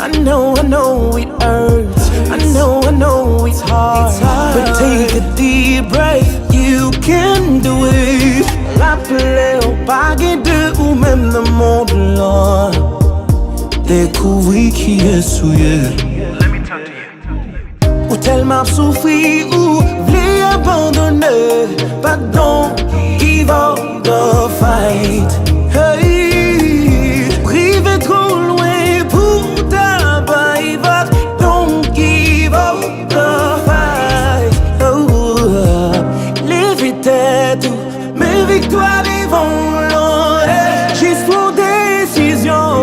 I know it hurts. I know it's hard. But take a deep breath, you can do it. L'appelé au paquet de ou même le monde là. Découvrir qui est souillé. Let me talk to you. Ou tellement souffrir ou voulez abandonner. But don't give up the fight. Hey, privé trop loin pour but don't give up the fight. Oh, les vitesses, mes victoires vont loin. Juste pour décision.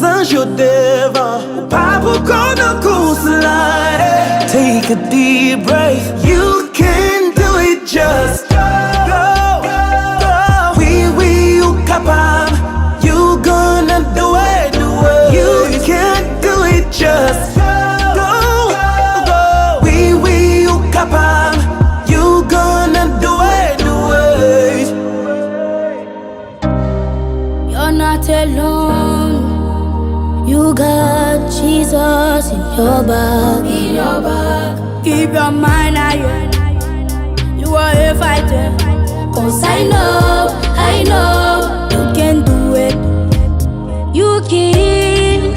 Ange devant, pas pour qu'on en course là. Take a deep breath. You can do it, just go. Oui, you capable. You gonna do it. You can't do it, just go. Oui, you capable. You gonna do it. You're not alone. You got Jesus in your back. Keep your mind higher. You are a fighter. 'Cause I know you can do it. You can.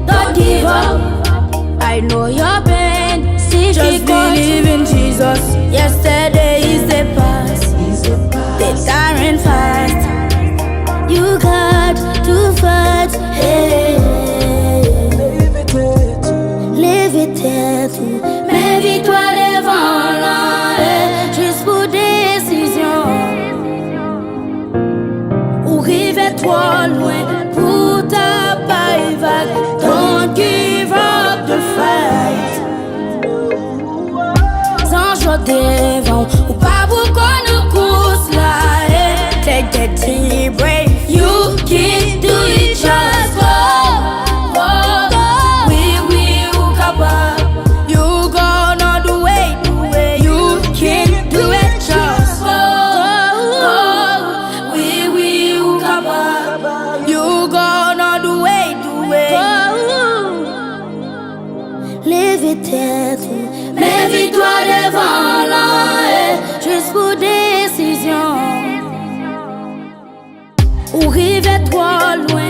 Don't give up. I know your pain. Just believe in Jesus. Yesterday is the past. The tiring fast. You got to fight. Hey. Léviter tout. Mes victoires devant l'an. Juste pour décision. Ou river trop loin. Pour ta paille vague. Don't give up the fight. Sans joie devant. Ou pas pour qu'on nous course là. Take that deep breath. You can do it, just go. Oui, you capable. You gonna do it. You can do it, just go. Oui, you capable. You gonna do it. Léviter tout. Mes victoires devant l'an. Juste pour décision. Ou river trop loin.